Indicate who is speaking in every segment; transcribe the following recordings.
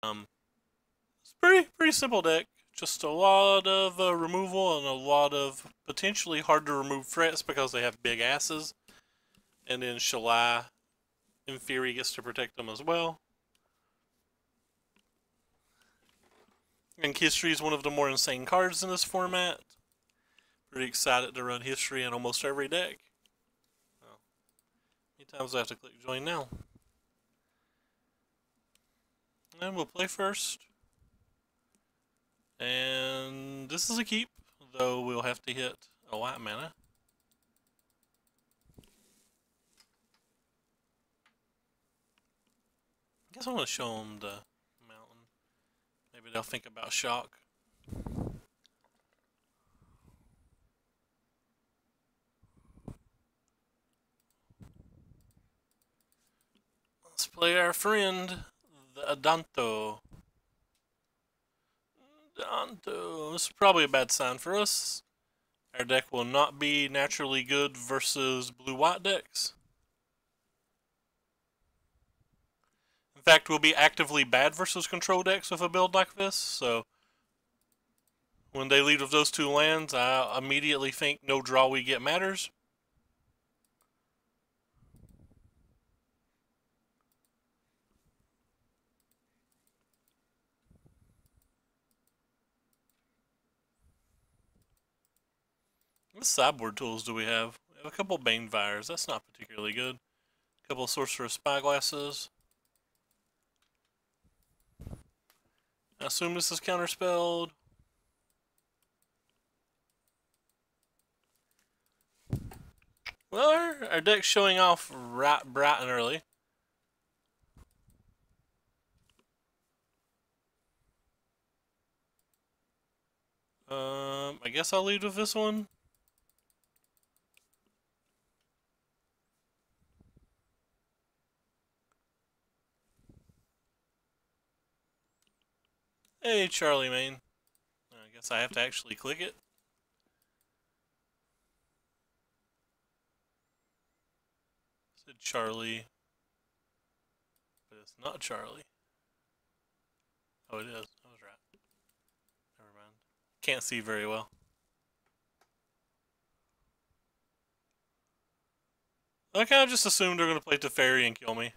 Speaker 1: It's pretty simple deck. Just a lot of removal and a lot of potentially hard to remove threats because they have big asses. And then Shalai, in theory, gets to protect them as well. And History is one of the more insane cards in this format. Pretty excited to run History in almost every deck. Well, how many times do I have to click join now? And we'll play first. And this is a keep, though we'll have to hit a white mana. I guess I want to show them the mountain. Maybe they'll think about shock. Let's play our friend, the Adanto. Adanto. This is probably a bad sign for us. Our deck will not be naturally good versus blue-white decks. In fact, we'll be actively bad versus control decks with a build like this, so when they lead with those two lands, I immediately think no draw we get matters. What sideboard tools do we have? We have a couple Banefires. That's not particularly good. A couple Sorcerer's Spyglasses. I assume this is counterspelled. Well, our deck's showing off right bright and early. I guess I'll lead with this one. Hey, Charlie Main. I guess I have to actually click it. It said Charlie, but it's not Charlie. Oh, it is. I was right. Never mind. Can't see very well. I kind of just assumed they're going to play Teferi and kill me.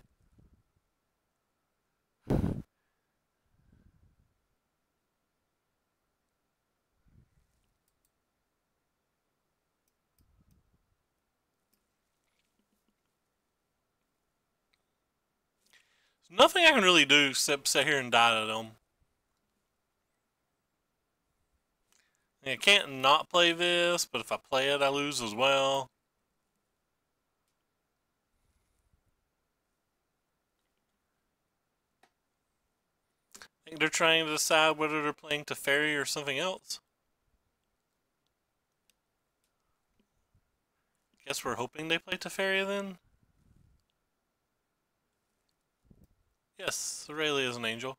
Speaker 1: There's nothing I can really do except sit here and die to them. I can't not play this, but if I play it, I lose as well. I think they're trying to decide whether they're playing Teferi or something else. Guess we're hoping they play Teferi then? Yes, Aurelia is an angel.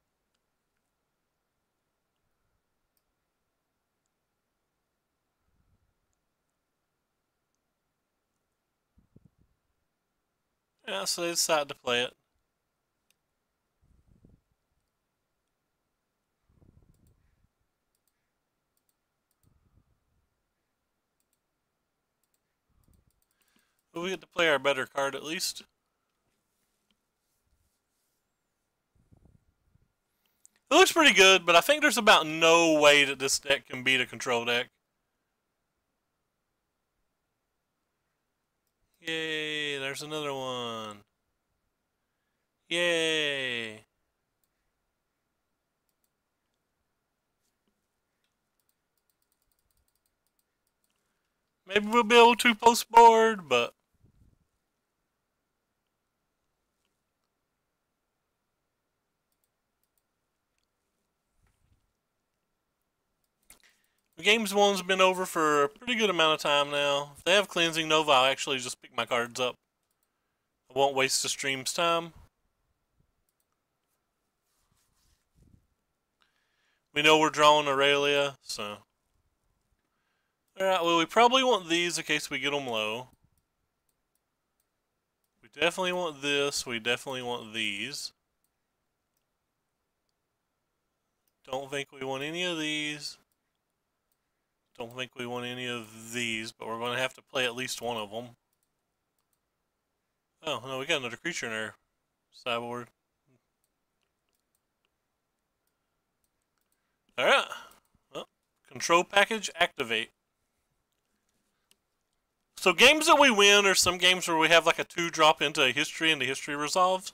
Speaker 1: Yeah, so they decided to play it. But we get to play our better card at least. It looks pretty good, but I think there's about no way that this deck can beat a control deck. Yay, there's another one. Yay. Maybe we'll be able to post board, but the game's one's been over for a pretty good amount of time now. If they have Cleansing Nova, I'll actually just pick my cards up. I won't waste the stream's time. We know we're drawing Aurelia, so. Alright, well, we probably want these in case we get them low. We definitely want this. We definitely want these. Don't think we want any of these. Don't think we want any of these, but we're going to have to play at least one of them. Oh, no, we got another creature in our sideboard. Alright. Well, control package, activate. So games that we win are some games where we have like a 2-drop into a history and the history resolves.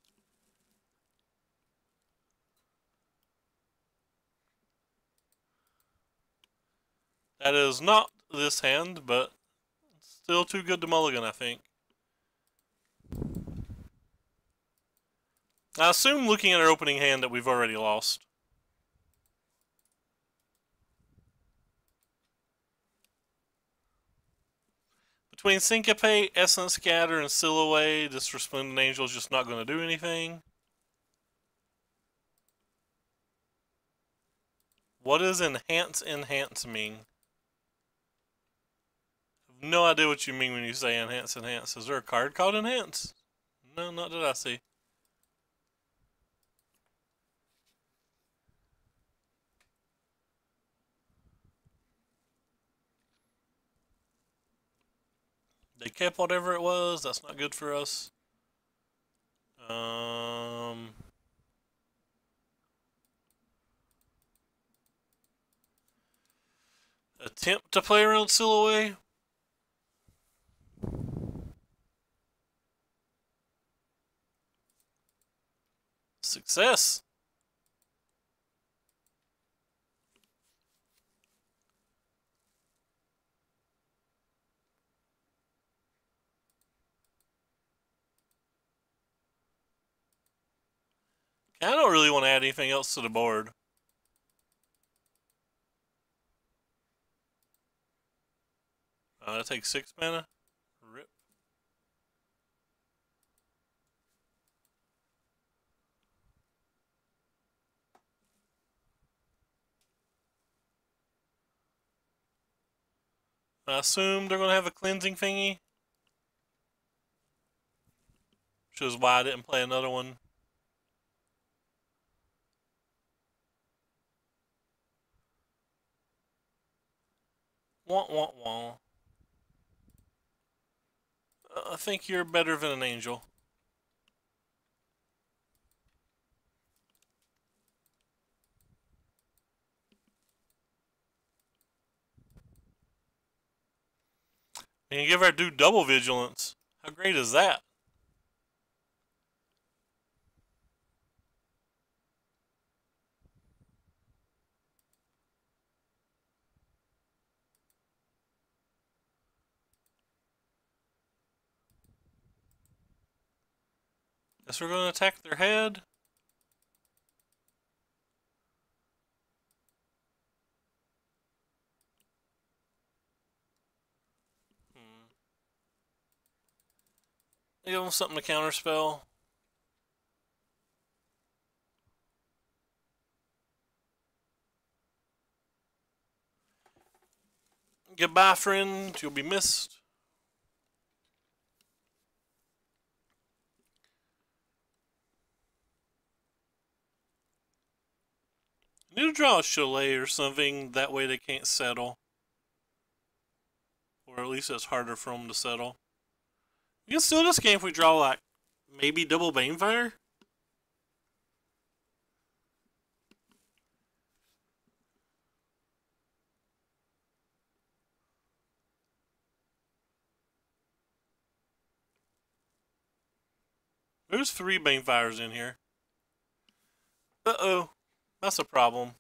Speaker 1: That is not this hand, but still too good to mulligan, I think. I assume looking at our opening hand that we've already lost. Between Syncopate, Essence Scatter, and Seal Away, this Resplendent Angel is just not going to do anything. What does enhance mean? I have no idea what you mean when you say enhance. Is there a card called enhance? No, not that I see. They kept whatever it was. That's not good for us. Attempt to play around Seal Away. Success. I don't really want to add anything else to the board. That takes 6 mana. Rip. I assume they're going to have a cleansing thingy. Which is why I didn't play another one. Wah, wah, wah. I think you're better than an angel. And you give our dude double vigilance. How great is that? Guess we're going to attack their head. Give them something to counterspell. Goodbye, friend. You'll be missed. Need to draw a chalet or something. That way they can't settle. Or at least it's harder for them to settle. We can still this game if we draw like maybe double Banefire. There's 3 Banefires in here. Uh-oh. That's a problem.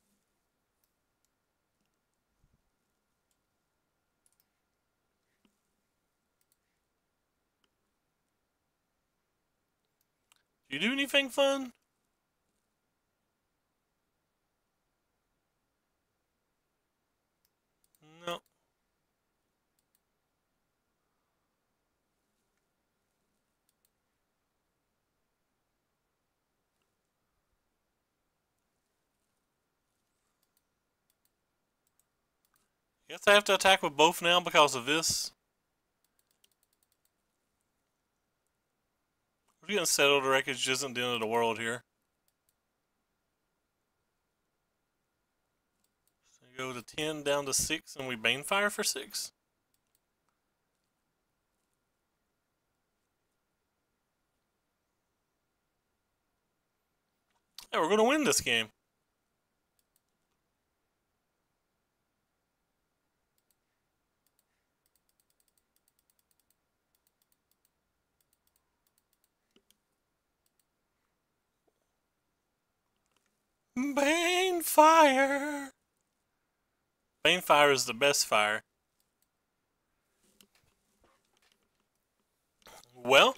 Speaker 1: Do you do anything fun? No. Guess I have to attack with both now because of this. We're getting settled. The wreckage isn't the end of the world here. go to 10 down to 6 and we Banefire for 6. Yeah, we're going to win this game. Banefire! Banefire is the best fire. Well,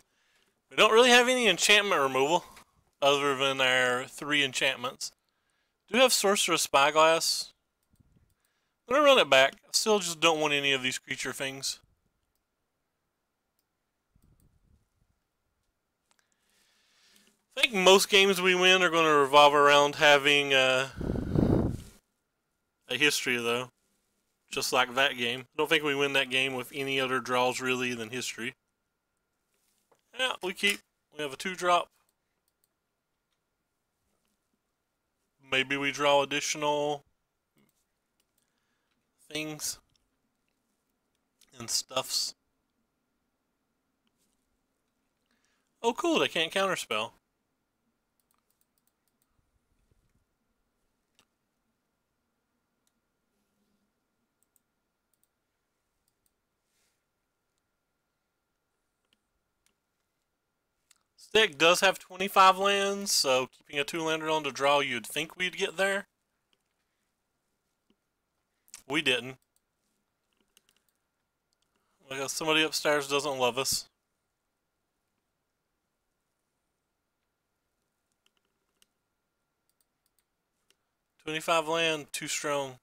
Speaker 1: we don't really have any enchantment removal other than our 3 enchantments. Do have Sorcerous Spyglass. I'm going to run it back. I still just don't want any of these creature things. I think most games we win are going to revolve around having a history, though. Just like that game. I don't think we win that game with any other draws, really, than history. Yeah, we keep. We have a 2-drop. Maybe we draw additional things and stuffs. Oh, cool, they can't counterspell. This deck does have 25 lands, so keeping a 2-lander on the draw, you'd think we'd get there. We didn't. Because somebody upstairs doesn't love us. $25 land, too strong.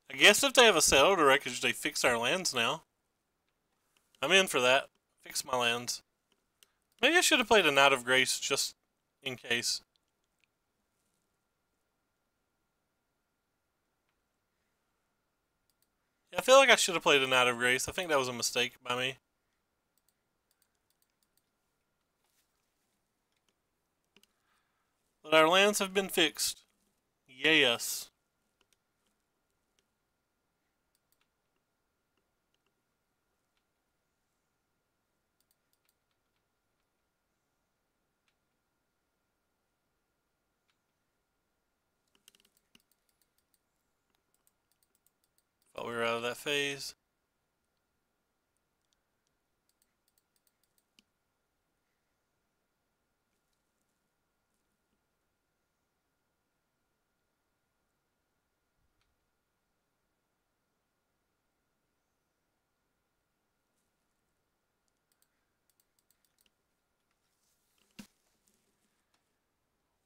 Speaker 1: I guess if they have a Settle to Wreckage, they fix our lands now. I'm in for that. Fix my lands. Maybe I should have played a Knight of Grace just in case. Yeah, I feel like I should have played a Knight of Grace. I think that was a mistake by me. But our lands have been fixed. Yes. Thought we were out of that phase.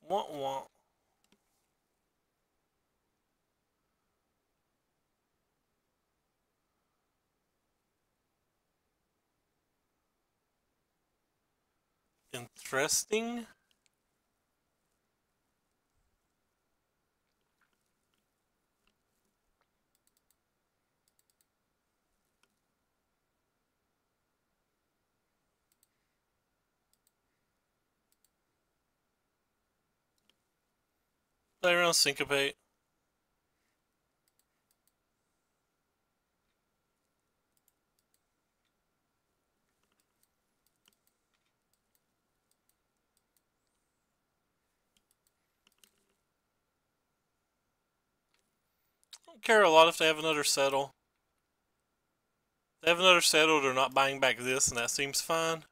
Speaker 1: Wah wah. Interesting. Play around Syncopate. Don't care a lot if they have another Settle. If they have another Settle, they're not buying back this, and that seems fine.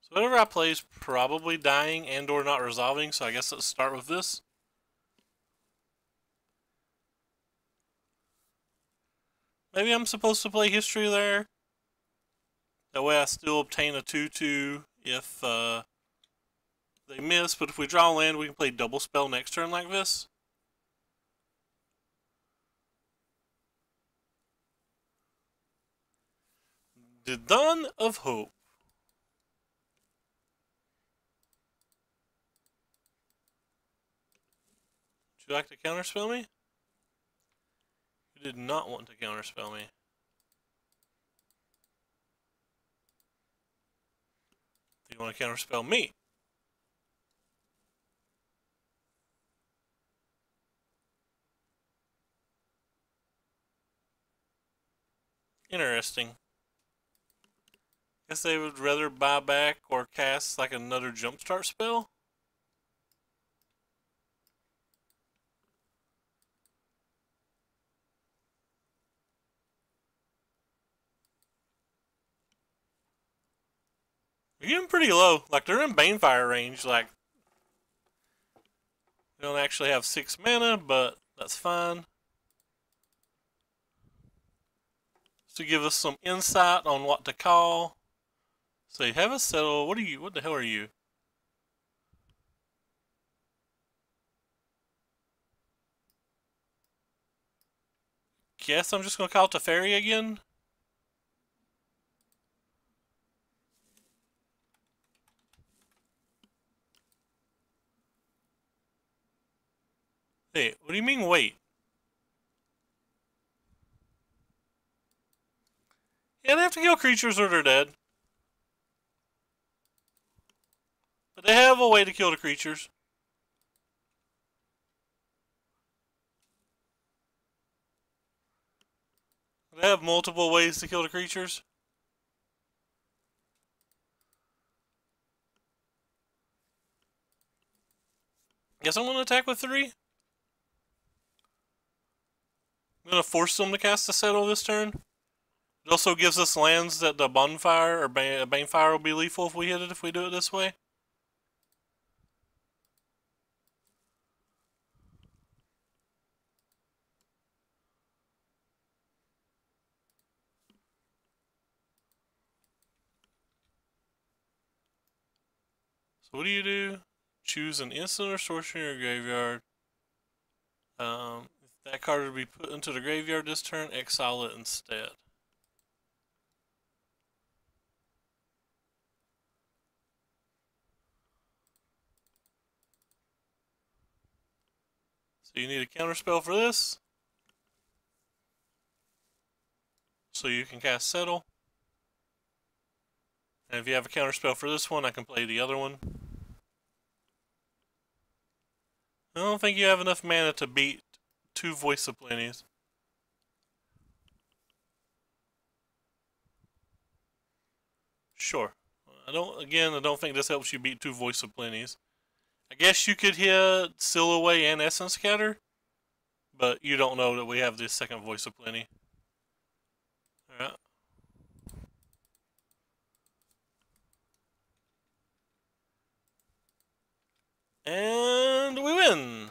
Speaker 1: So whatever I play is probably dying and or not resolving, so I guess let's start with this. Maybe I'm supposed to play history there. That way I still obtain a 2-2 if they miss, but if we draw land, we can play double spell next turn like this. The Dawn of Hope. Would you like to counterspell me? You did not want to counterspell me. Do you want to counterspell me? Interesting. Guess they would rather buy back or cast like another jumpstart spell. They're getting pretty low. Like, they're in Banefire range. Like, they don't actually have 6 mana, but that's fine. To give us some insight on what to call. So you have a settle. What are you? What the hell are you? Guess I'm just gonna call Teferi again. Hey, what do you mean wait? Yeah, they have to kill creatures or they're dead. But they have a way to kill the creatures. They have multiple ways to kill the creatures. Guess I'm gonna attack with 3. I'm gonna force them to cast a settle this turn. It also gives us lands that the bonfire or Banefire will be lethal if we hit it if we do it this way. So what do? Choose an instant or sorcery in your graveyard. If that card would be put into the graveyard this turn, exile it instead. So you need a counterspell for this. So you can cast Settle. And if you have a counterspell for this one, I can play the other one. I don't think you have enough mana to beat 2 Voice of Plenties. Sure. I don't think this helps you beat 2 Voice of Plenties. I guess you could hit Seal Away and Essence Scatter, but you don't know that we have this second Voice of Plenty. Alright. And we win!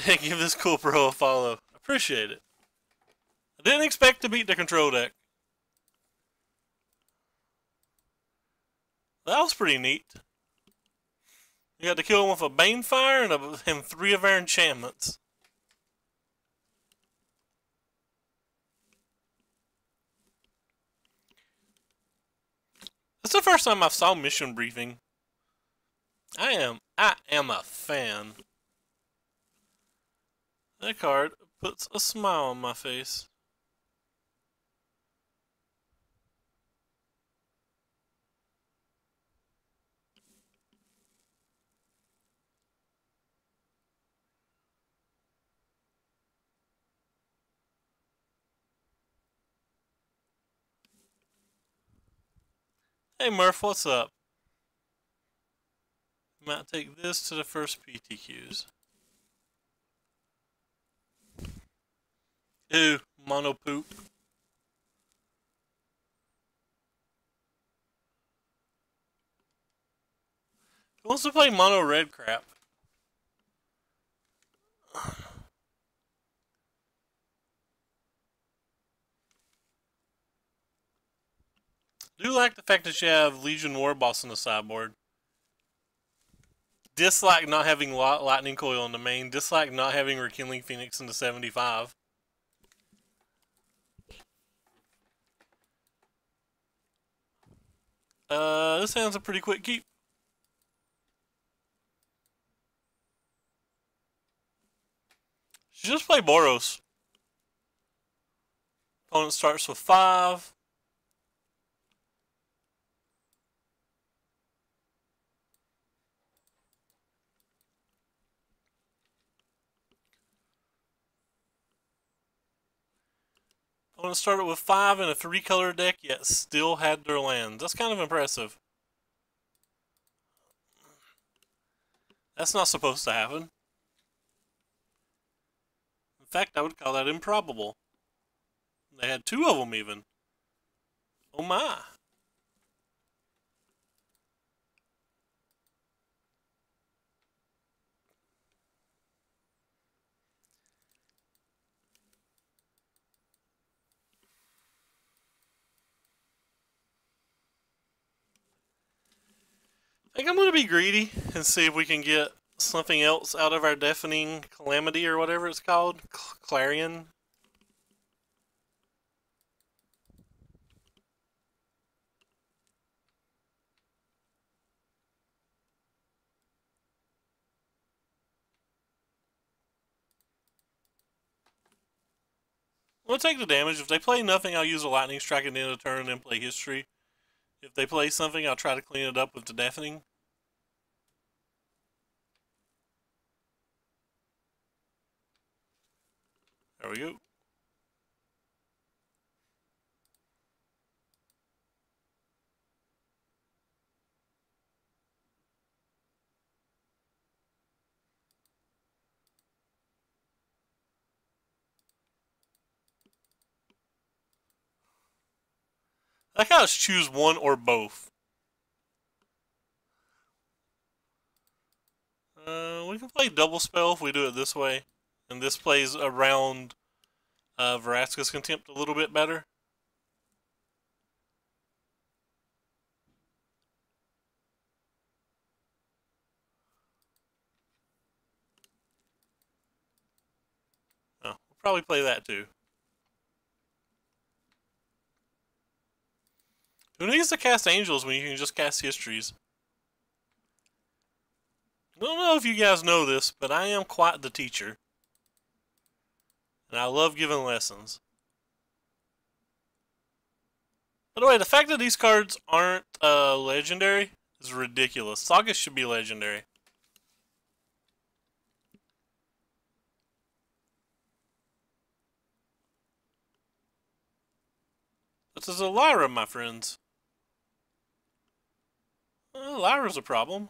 Speaker 1: Give this cool pro a follow. Appreciate it. I didn't expect to beat the control deck. That was pretty neat. You got to kill him with a Banefire and 3 of our enchantments. It's the first time I've saw Mission Briefing. I am a fan. That card puts a smile on my face. Hey Murph, what's up? Might take this to the first PTQs. Ew, mono poop. Who wants to play mono red crap? I do like the fact that you have Legion Warboss on the sideboard. Dislike not having Lightning Coil in the main. Dislike not having Rekindling Phoenix in the 75. This hand's a pretty quick keep. Should just play Boros. Opponent starts with 5. Opponent started with 5 in a 3-color deck, yet still had their lands. That's kind of impressive. That's not supposed to happen. In fact, I would call that improbable. They had 2 of them even. Oh my. I think I'm going to be greedy and see if we can get something else out of our Deafening Calamity or whatever it's called. Clarion. We'll take the damage. If they play nothing, I'll use a Lightning Strike at the end of the turn and then play History. If they play something, I'll try to clean it up with the Deafening. There we go. I gotta choose one or both. We can play Double Spell if we do it this way. And this plays around Vraska's Contempt a little bit better. Oh, we'll probably play that too. Who needs to cast Angels when you can just cast Histories? I don't know if you guys know this, but I am quite the teacher. And I love giving lessons. By the way, the fact that these cards aren't legendary is ridiculous. Saga should be legendary. This is a Lyra, my friends. Lyra's a problem.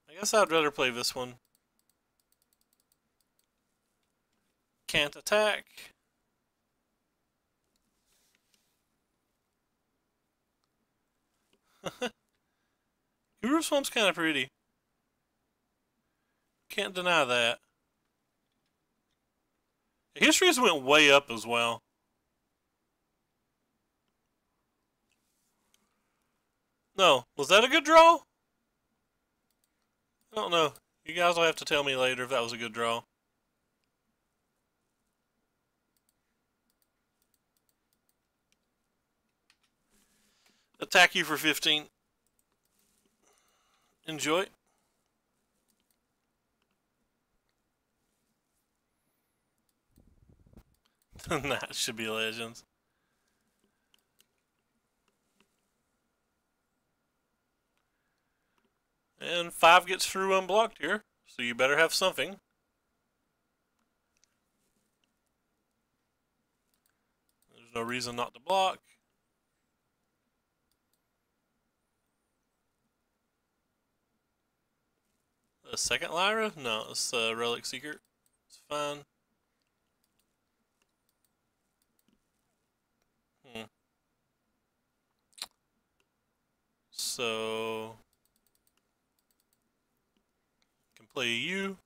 Speaker 1: I guess I'd rather play this one. Can't attack. Guru Swamp's kind of pretty. Can't deny that. Histories went way up as well. No, was that a good draw? I don't know. You guys will have to tell me later if that was a good draw. Attack you for 15. Enjoy. That should be Legends. And 5 gets through unblocked here, so you better have something. There's no reason not to block. A second Lyra? No, it's a Relic Seeker. It's fine. So I can play you.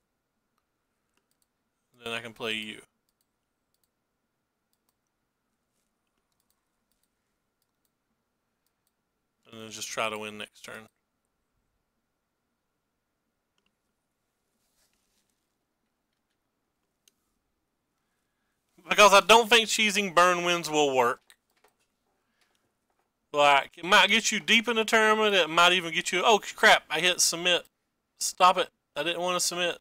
Speaker 1: Then I can play you. And then just try to win next turn. Because I don't think cheesing burn winds will work. Like, it might get you deep in the tournament. It might even get you... Oh, crap. I hit submit. Stop it. I didn't want to submit. I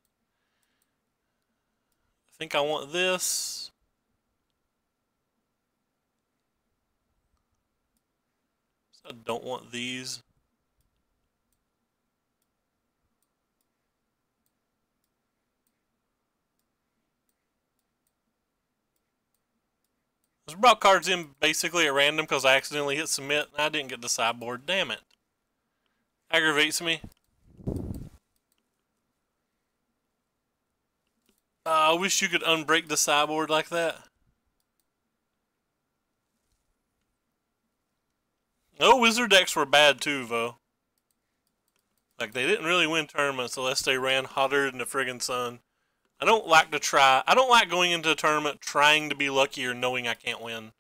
Speaker 1: think I want this. I don't want these. I just brought cards in basically at random because I accidentally hit submit and I didn't get the sideboard. Damn it. Aggravates me. I wish you could unbreak the sideboard like that. No, wizard decks were bad too, though. Like, they didn't really win tournaments unless they ran hotter than the friggin' sun. I don't like to try. I don't like going into a tournament trying to be lucky or knowing I can't win.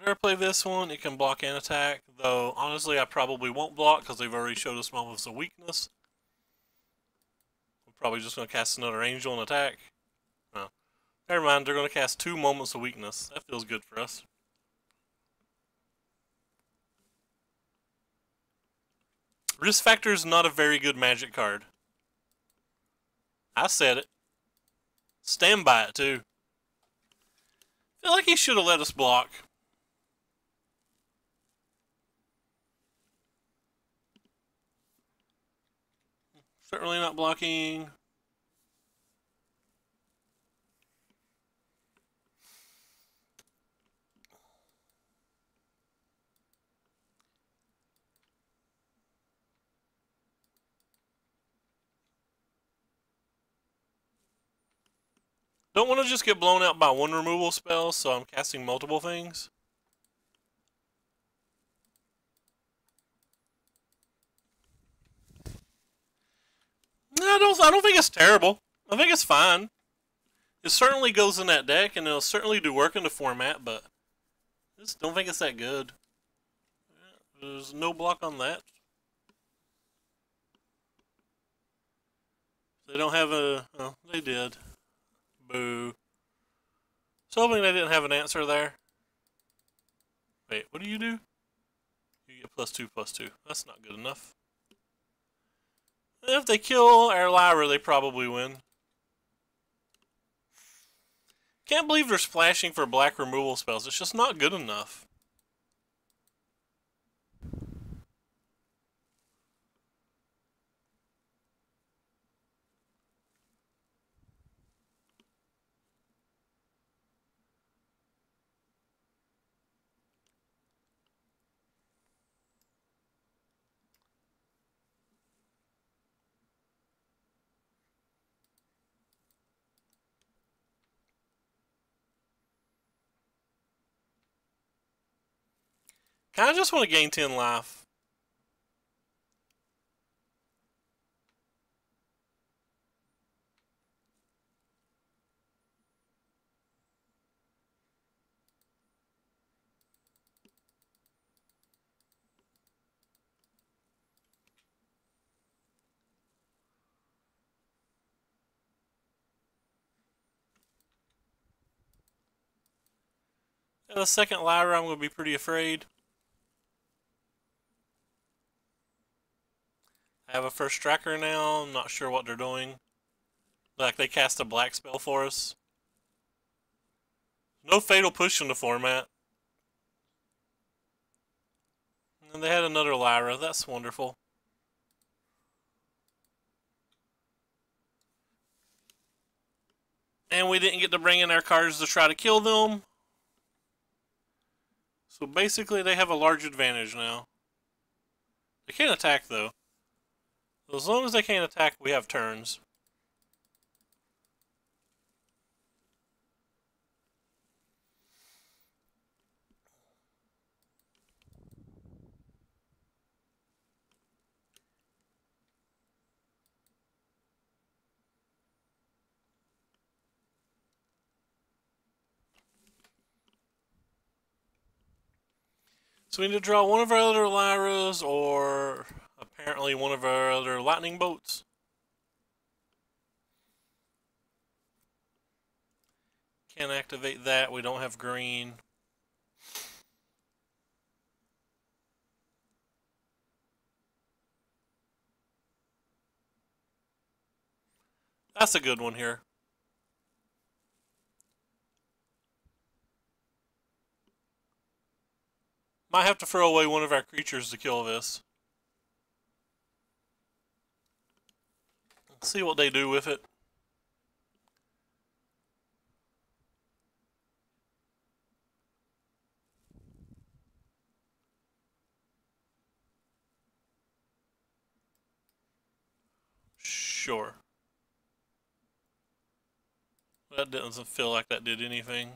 Speaker 1: If I play this one, it can block and attack. Though, honestly, I probably won't block because they've already showed us moments of weakness. We're probably just going to cast another angel and attack. No. Never mind, they're going to cast 2 moments of weakness. That feels good for us. Risk Factor is not a very good Magic card. I said it. Stand by it, too. I feel like he should have let us block. Certainly not blocking. Don't want to just get blown out by one removal spell, so I'm casting multiple things. No, I don't think it's terrible. I think it's fine. It certainly goes in that deck, and it'll certainly do work in the format, but I just don't think it's that good. There's no block on that. They don't have a... Oh, they did. Boo. So hoping they didn't have an answer there. Wait, what do? You get +2/+2. That's not good enough. If they kill our Lyra, they probably win. Can't believe they're splashing for black removal spells. It's just not good enough. I just want to gain 10 life. And the second Lyra, I'm going to be pretty afraid. I have a first tracker now. I'm not sure what they're doing. Like, they cast a black spell for us. No fatal push in the format. And they had another Lyra. That's wonderful. And we didn't get to bring in our cards to try to kill them. So basically they have a large advantage now. They can't attack though. As long as they can't attack, we have turns. So we need to draw one of our other Lyras, or apparently one of our other lightning bolts. Can't activate that, we don't have green. That's a good one here. Might have to throw away one of our creatures to kill this. Let's see what they do with it. Sure. That doesn't feel like that did anything.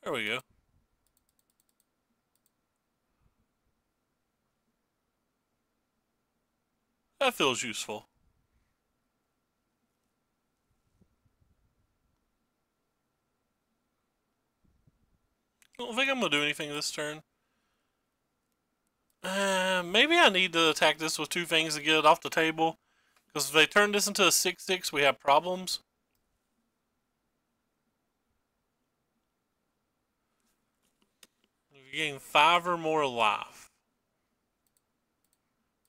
Speaker 1: There we go. That feels useful. I don't think I'm going to do anything this turn. Maybe I need to attack this with two things to get it off the table. Because if they turn this into a 6/6, we have problems. You gain 5 or more life.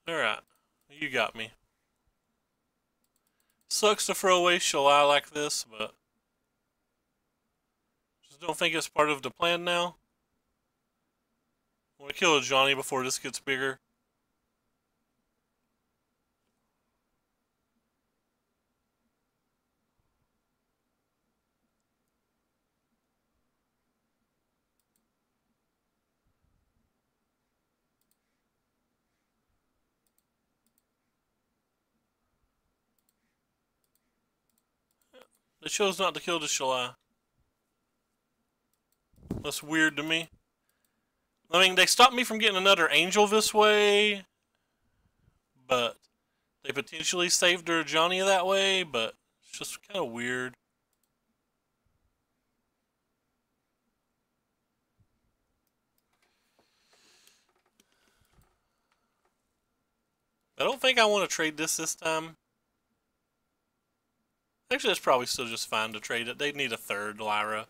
Speaker 1: Alright, you got me. Sucks to throw away Shalai like this, but just don't think it's part of the plan now. I want to kill Johnny before this gets bigger. They chose not to kill the Shalai. That's weird to me. I mean, they stopped me from getting another angel this way, but they potentially saved their Johnny that way, but it's just kind of weird. I don't think I want to trade this time. Actually, it's probably still just fine to trade it. They need a third Lyra.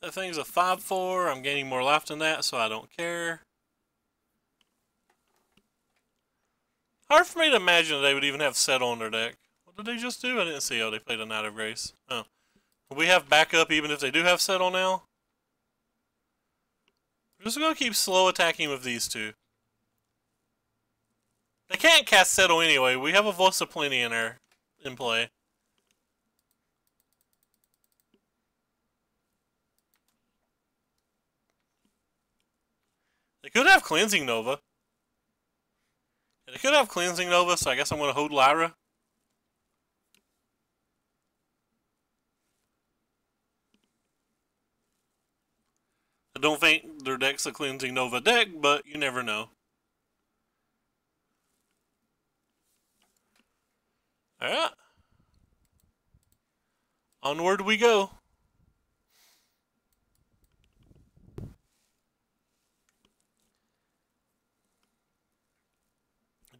Speaker 1: That thing's a 5/4. I'm gaining more life than that, so I don't care. Hard for me to imagine they would even have set on their deck. What did they just do? I didn't see. Oh, they played a Knight of Grace. Oh. We have backup even if they do have set on now? We're just going to keep slow attacking with these two. They can't cast Settle anyway. We have a Voice of Plenty in there in play. They could have Cleansing Nova. They could have Cleansing Nova, so I guess I'm going to hold Lyra. I don't think their deck's a Cleansing Nova deck, but you never know. Alright. Onward we go.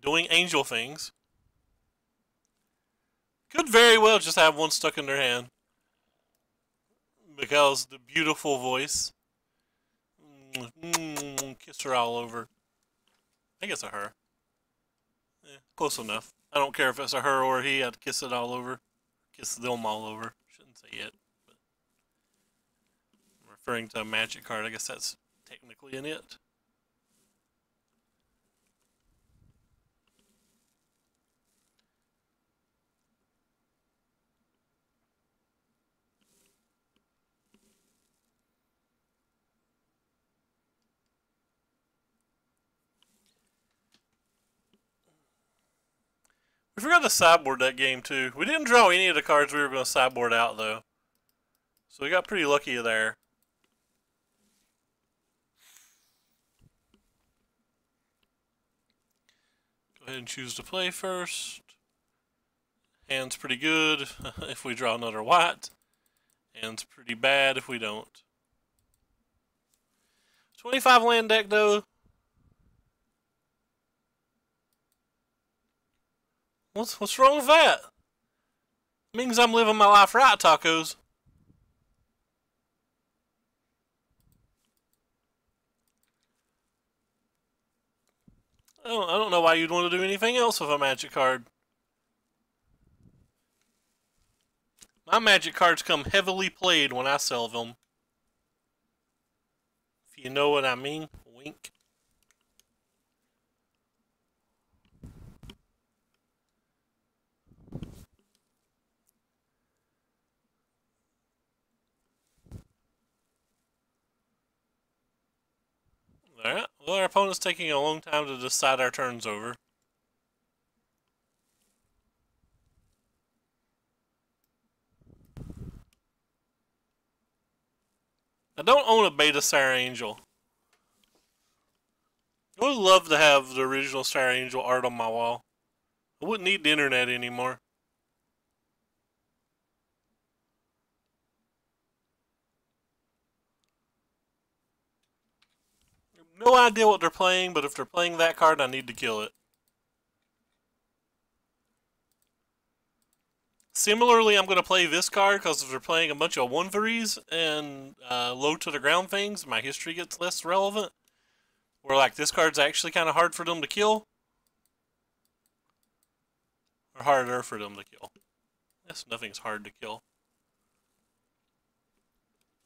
Speaker 1: Doing angel things. Could very well just have one stuck in their hand. Because the beautiful voice. Kiss her all over. I think it's a her. Yeah, close enough. I don't care if it's a her or a he. I'd kiss it all over. Kiss them all over. Shouldn't say it. But I'm referring to a magic card. I guess that's technically an it. We forgot to sideboard that game too. We didn't draw any of the cards we were going to sideboard out though. So we got pretty lucky there. Go ahead and choose to play first. Hand's pretty good if we draw another white. Hand's pretty bad if we don't. 25 land deck though. What's wrong with that? It means I'm living my life right, tacos. I don't know why you'd want to do anything else with a magic card. My magic cards come heavily played when I sell them. If you know what I mean. Wink. Alright, well our opponent's taking a long time to decide our turns over. I don't own a beta Sire Angel. I would love to have the original Sire Angel art on my wall. I wouldn't need the internet anymore. No idea what they're playing, but if they're playing that card, I need to kill it. Similarly, I'm going to play this card because if they're playing a bunch of 1-3s and low to the ground things, my history gets less relevant. Where like this card's actually kind of hard for them to kill. Or harder for them to kill. Yes, nothing's hard to kill.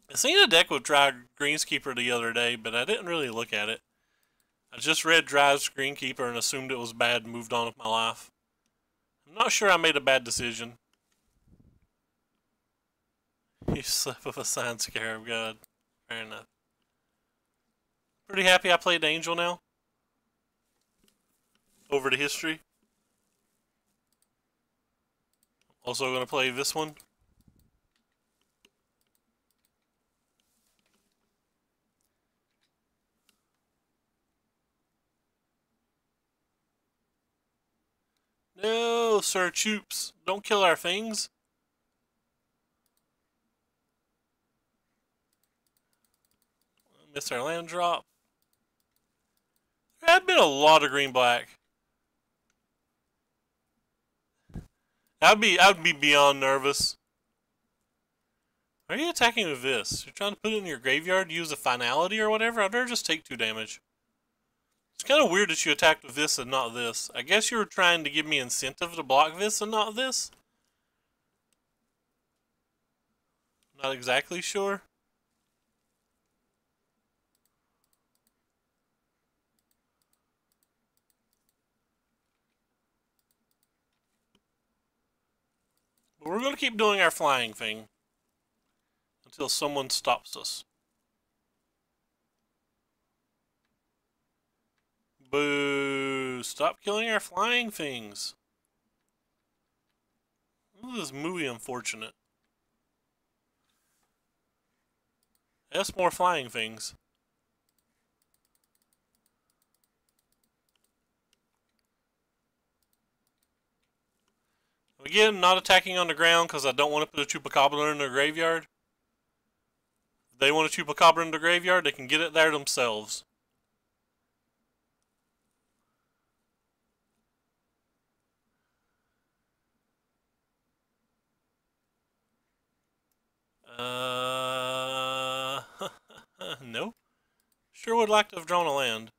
Speaker 1: I seen a deck with Dry Greenskeeper the other day, but I didn't really look at it. I just read Dry's Greenkeeper and assumed it was bad and moved on with my life. I'm not sure I made a bad decision. You slept with a Sign Scarab, God. Fair enough. Pretty happy I played Angel now. Over to history. Also going to play this one. No, Sir Choops. Don't kill our things. Missed our land drop. There had been a lot of green-black. I'd be beyond nervous. Why are you attacking with this? You're trying to put it in your graveyard, use a finality or whatever? I'd rather just take 2 damage. It's kind of weird that you attacked with this and not this. I guess you were trying to give me incentive to block this and not this? Not exactly sure. But we're going to keep doing our flying thing. Until someone stops us. Boo! Stop killing our flying things. This is muy unfortunate. Yes, more flying things. Again, not attacking on the ground because I don't want to put a Chupacabra in their graveyard. If they want a Chupacabra in the graveyard, they can get it there themselves. No. Sure would like to have drawn a land.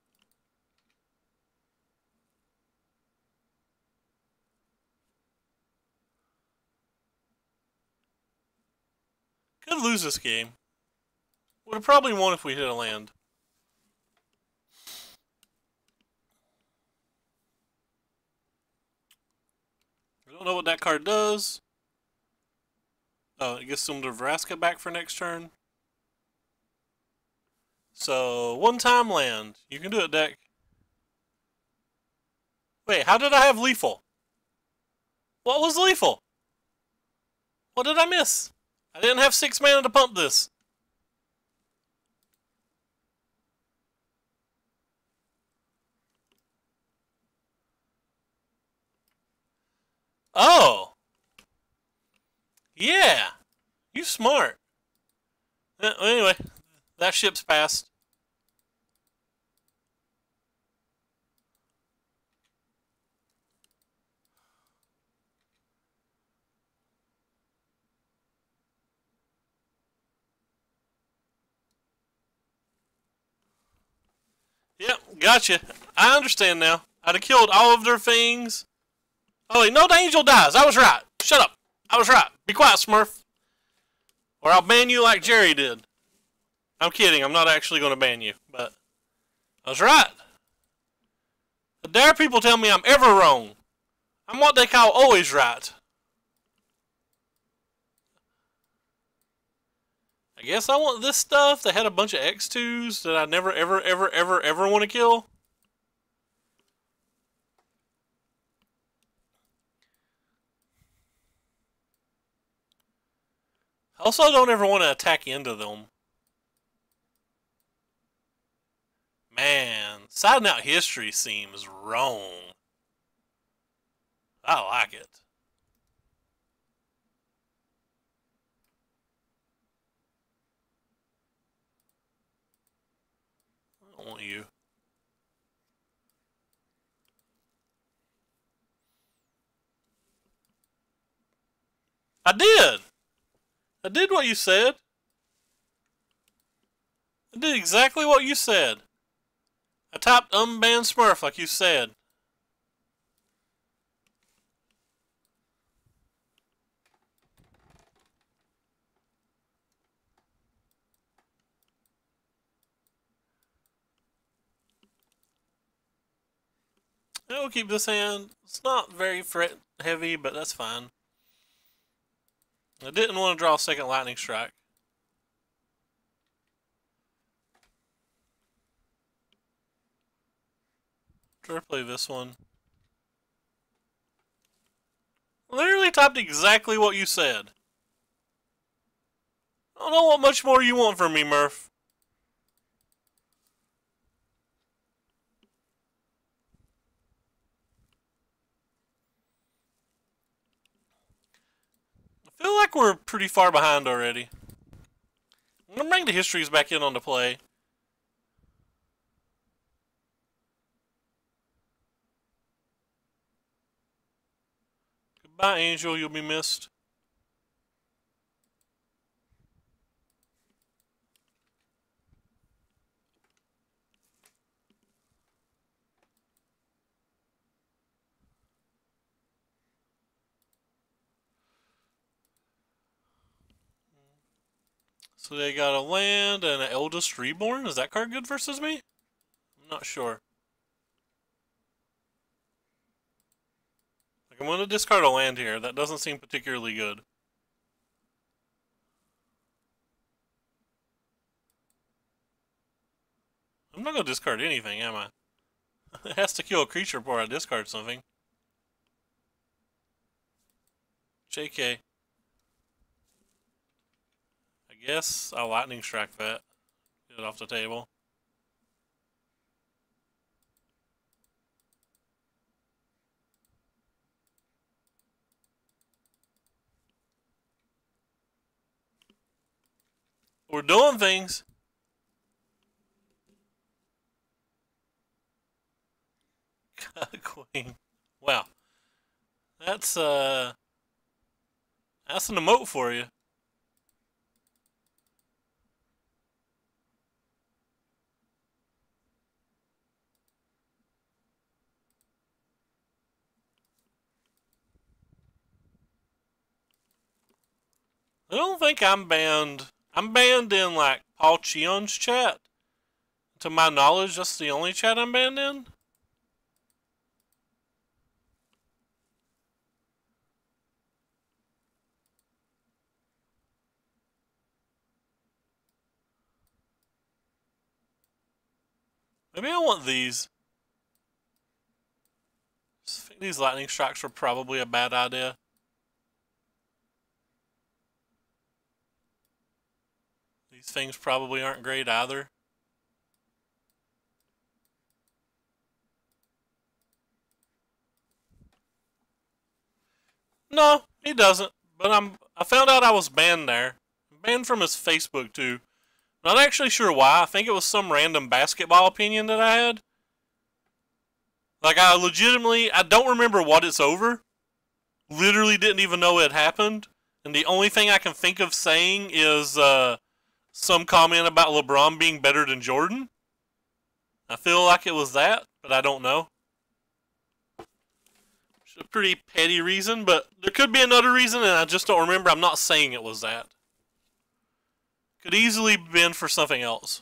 Speaker 1: Could lose this game. Would have probably won if we hit a land. I don't know what that card does. Oh, it gets some Vraska back for next turn. So, 1-time land. You can do it, deck. Wait, how did I have lethal? What was lethal? What did I miss? I didn't have 6 mana to pump this. Oh. Yeah. You smart. Anyway, that ship's passed. Yep, gotcha. I understand now. I'd have killed all of their things. Oh wait, no, the angel dies. I was right. Shut up. I was right. Be quiet, Smurf. Or I'll ban you like Jerry did. I'm kidding. I'm not actually going to ban you. But I was right. How dare people tell me I'm ever wrong. I'm what they call always right. I guess I want this stuff that had a bunch of X2s that I never, ever, ever, ever, ever want to kill. Also, I don't ever want to attack into them. Man, Side Note History seems wrong. I like it. I don't want you. I did! I did what you said. I did exactly what you said. I typed unban Smurf like you said. I will keep this hand. It's not very threat heavy, but that's fine. I didn't want to draw a second lightning strike. Try to play this one. Literally typed exactly what you said. I don't know what much more you want from me, Murph. I feel like we're pretty far behind already. I'm going to bring the histories back in on the play. Goodbye, Angel. You'll be missed. So they got a land and an Eldest Reborn. Is that card good versus me? I'm not sure. Like, I'm going to discard a land here. That doesn't seem particularly good. I'm not going to discard anything, am I? It has to kill a creature before I discard something. JK. I guess I'll lightning strike that. Get it off the table. We're doing things. Queen. Wow. That's an emote for you. I don't think I'm banned. I'm banned in like Paul Cheon's chat. To my knowledge, that's the only chat I'm banned in. Maybe I want these. think these lightning strikes are probably a bad idea. These things probably aren't great either. No, he doesn't. But I found out I was banned there. Banned from his Facebook too. Not actually sure why. I think it was some random basketball opinion that I had. Like, I don't remember what it's over. Literally didn't even know it happened. And the only thing I can think of saying is some comment about LeBron being better than Jordan. I feel like it was that, but I don't know. It's a pretty petty reason, but there could be another reason, and I just don't remember. I'm not saying it was that. Could easily have been for something else.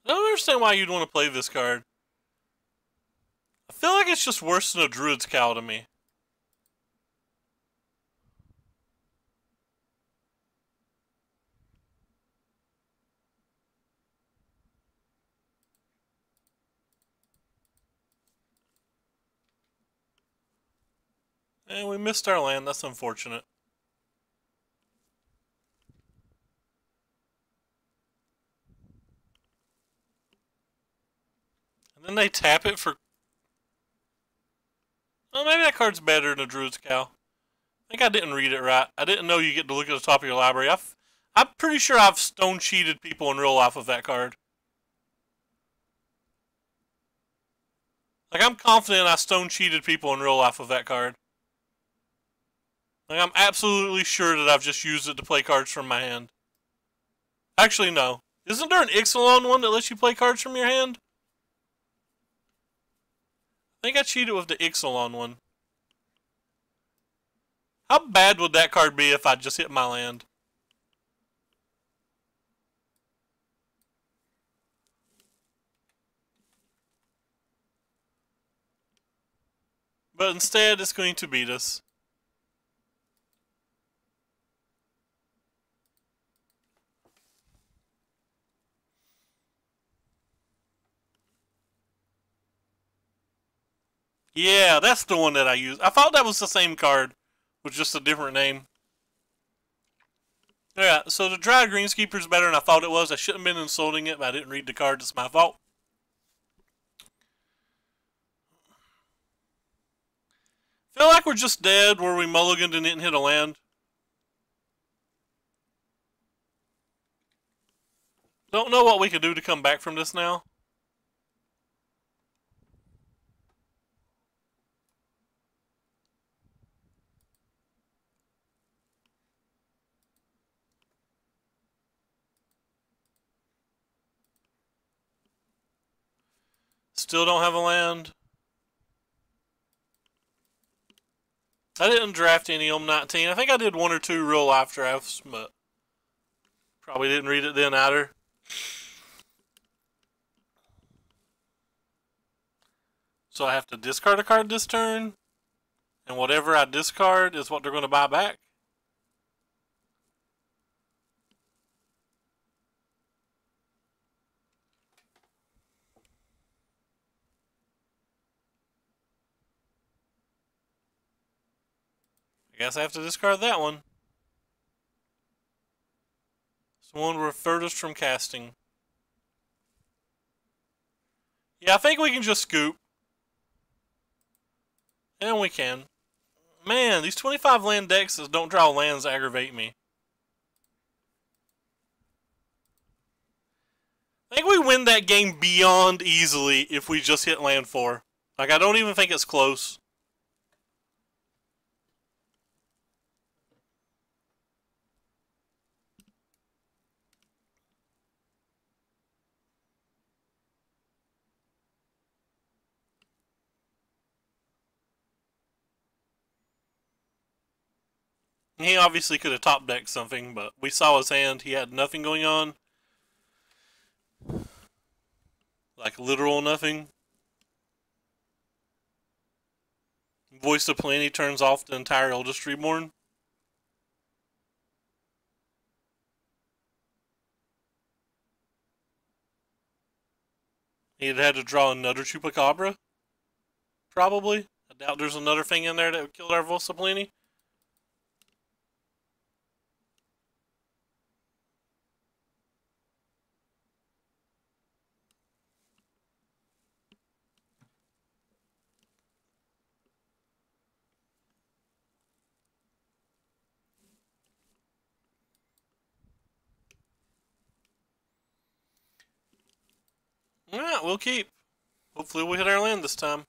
Speaker 1: I don't understand why you'd want to play this card. I feel like it's just worse than a Druid's Cowl to me. And we missed our land. That's unfortunate. And then they tap it for... Well, maybe that card's better than a Druid's Cowl. I think I didn't read it right. I didn't know you get to look at the top of your library. I'm pretty sure I've stone cheated people in real life with that card. Like, I'm confident I stone cheated people in real life with that card. Like, I'm absolutely sure that I've just used it to play cards from my hand. Actually, no. Isn't there an Ixalan one that lets you play cards from your hand? I think I cheated with the Ixalan one. How bad would that card be if I just hit my land? But instead, it's going to beat us. Yeah, that's the one that I used. I thought that was the same card, with just a different name. Yeah, so the Dry Greenskeeper is better than I thought it was. I shouldn't have been insulting it, but I didn't read the card. It's my fault. Feel like we're just dead where we mulliganed and didn't hit a land. Don't know what we could do to come back from this now. Still don't have a land. I didn't draft any on 19. I think I did one or two real life drafts, but probably didn't read it then either. So I have to discard a card this turn, and whatever I discard is what they're going to buy back. I guess I have to discard that one. Someone referred us from casting. Yeah, I think we can just scoop. And we can. Man, these 25 land decks that don't draw lands aggravate me. I think we win that game beyond easily if we just hit land 4. Like, I don't even think it's close. He obviously could have top decked something, but we saw his hand. He had nothing going on. Like literal nothing. Voice of Plenty turns off the entire Eldest Reborn. He'd had to draw another Chupacabra. Probably. I doubt there's another thing in there that would kill our Voice of Plenty. Yeah, we'll keep. Hopefully we'll hit our land this time.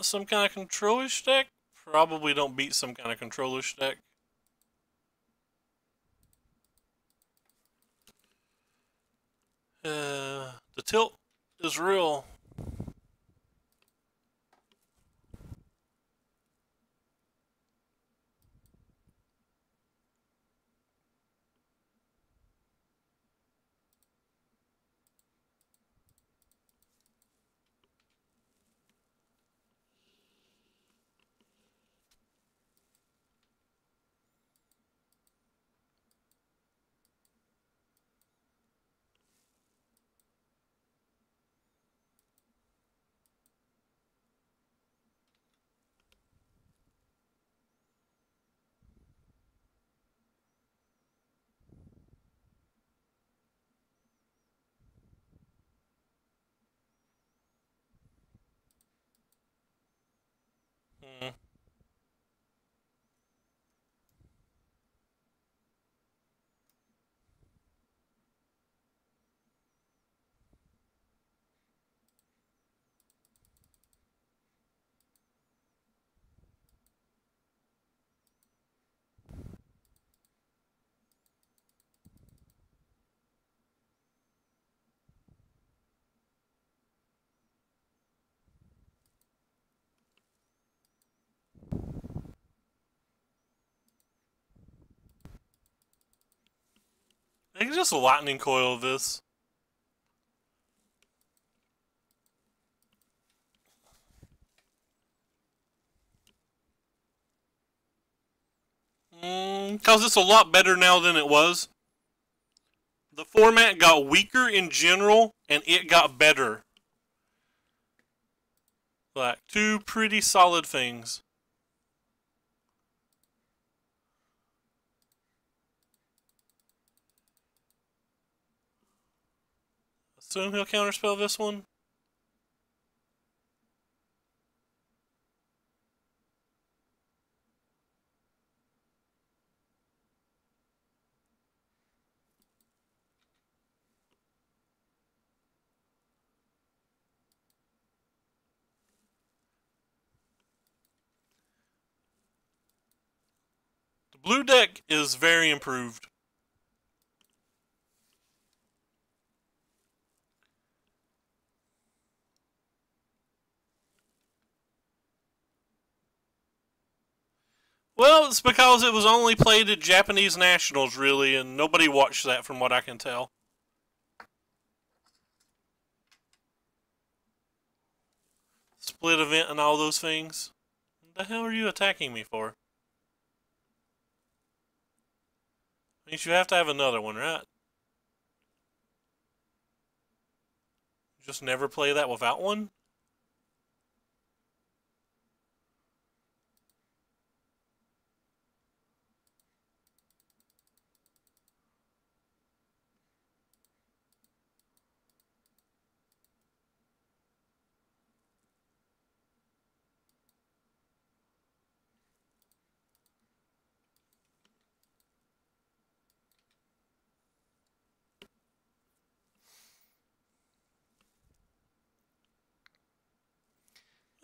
Speaker 1: Some kind of control-ish deck? Probably don't beat some kind of control-ish deck. The tilt is real. Hmm. I think just a lightning coil of this. Because it's a lot better now than it was. The format got weaker in general, and it got better. Like, two pretty solid things. Assume he'll counterspell this one. The blue deck is very improved. Well, it's because it was only played at Japanese Nationals, really, and nobody watched that from what I can tell. Split event and all those things. What the hell are you attacking me for? Means you have to have another one, right? Just never play that without one?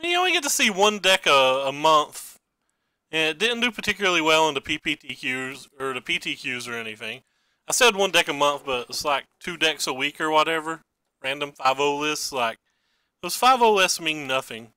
Speaker 1: You only get to see one deck a month, and it didn't do particularly well in the PPTQs or the PTQs or anything. I said one deck a month, but it's like 2 decks a week or whatever. Random 5-0 lists. Like, those 5-0 lists mean nothing.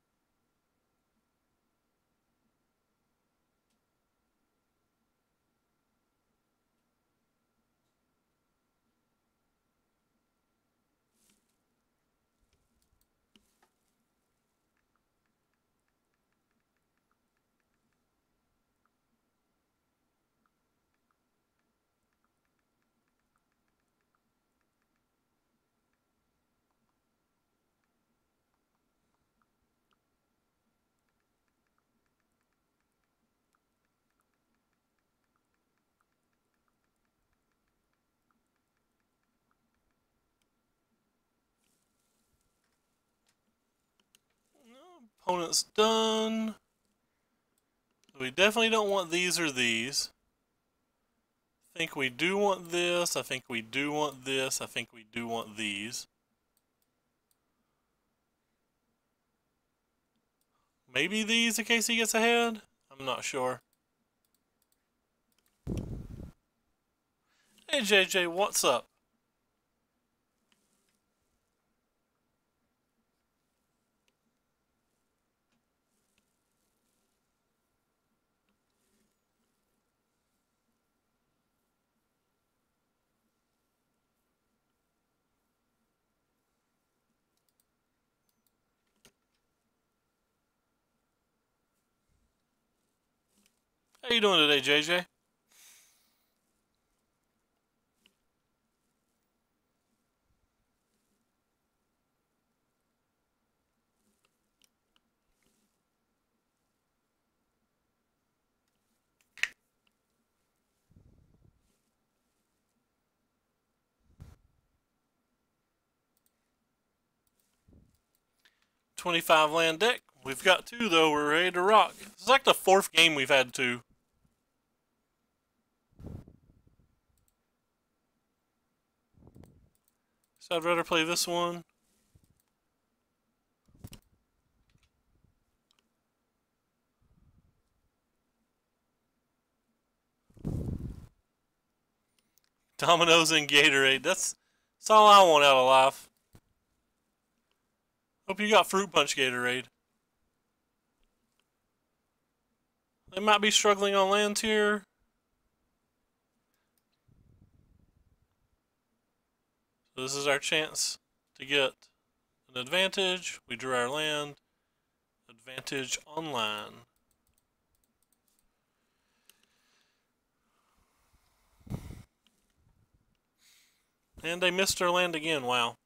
Speaker 1: Opponent's done. We definitely don't want these or these. I think we do want this. I think we do want this. I think we do want these. Maybe these in case he gets ahead? I'm not sure. Hey JJ, what's up? How you doing today, JJ? $25 land deck. We've got 2 though. We're ready to rock. This is like the 4th game we've had 2. So I'd rather play this one. Dominoes and Gatorade. That's all I want out of life. Hope you got Fruit Punch Gatorade. They might be struggling on lands here. So this is our chance to get an advantage. We drew our land. Advantage online. And they missed their land again. Wow.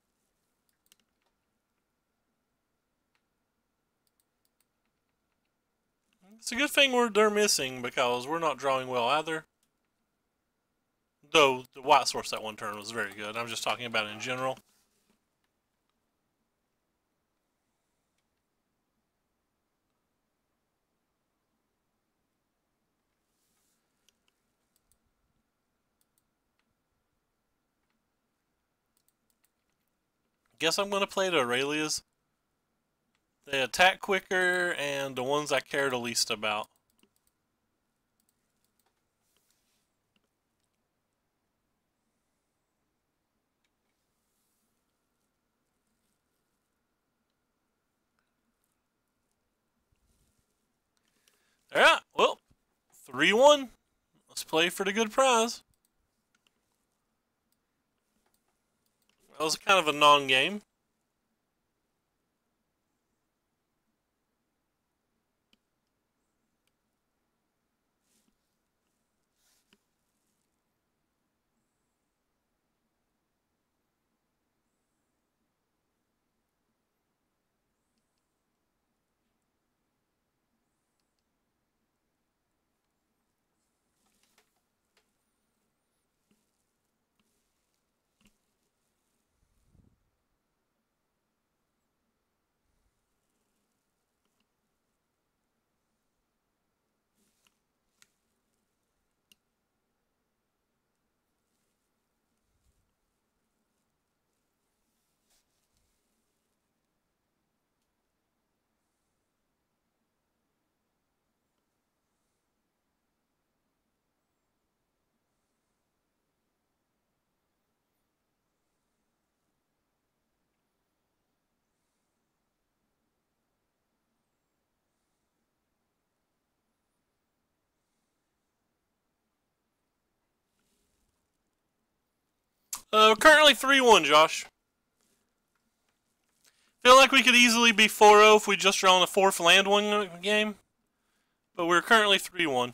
Speaker 1: It's a good thing they're missing because we're not drawing well either. Though the white source that one turn was very good. I'm just talking about it in general. Guess I'm going to play the Aurelias. They attack quicker and the ones I care the least about. Alright, well, 3-1. Let's play for the good prize. That was kind of a non-game. Currently 3-1, Josh. Feel like we could easily be 4-0 if we just draw on the fourth land one game. But we're currently 3-1.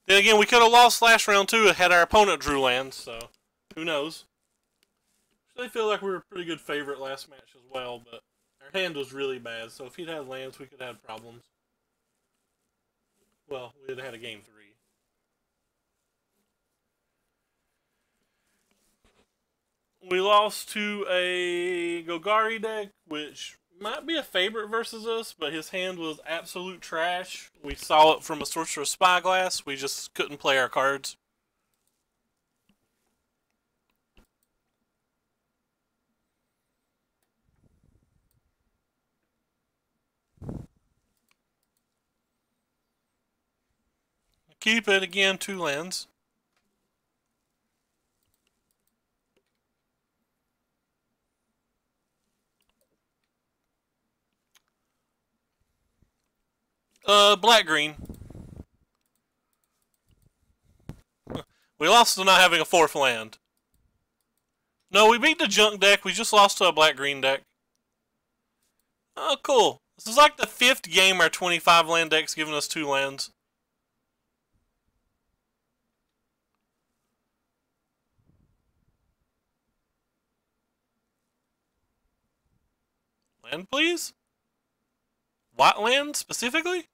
Speaker 1: Then again, we could have lost last round too had our opponent drew lands, so who knows. I feel like we were a pretty good favorite last match as well, but our hand was really bad, so if he'd had lands, we could have had problems. Well, we'd have had a game 3. We lost to a Gogari deck, which might be a favorite versus us, but his hand was absolute trash. We saw it from a Sorcerer's Spyglass. We just couldn't play our cards. Keep it again, 2 lands. Black green. We lost to not having a 4th land. No, we beat the junk deck. We just lost to a black green deck. Oh, cool. This is like the 5th game our 25 land deck's giving us 2 lands. Land, please? White land, specifically?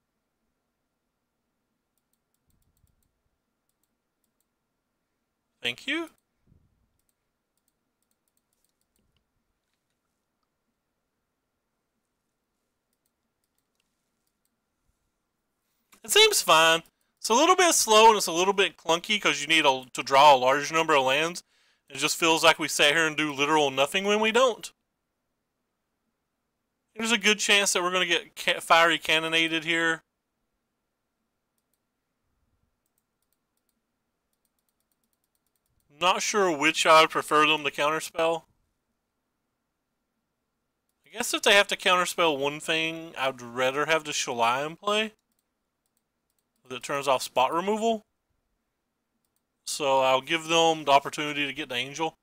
Speaker 1: Thank you. It seems fine. It's a little bit slow and it's a little bit clunky because you need to draw a large number of lands. It just feels like we sit here and do literal nothing when we don't. There's a good chance that we're going to get fiery cannonaded here. Not sure which I would prefer them to counterspell. I guess if they have to counterspell one thing, I'd rather have the Shalai in play. That turns off spot removal. So I'll give them the opportunity to get the Angel.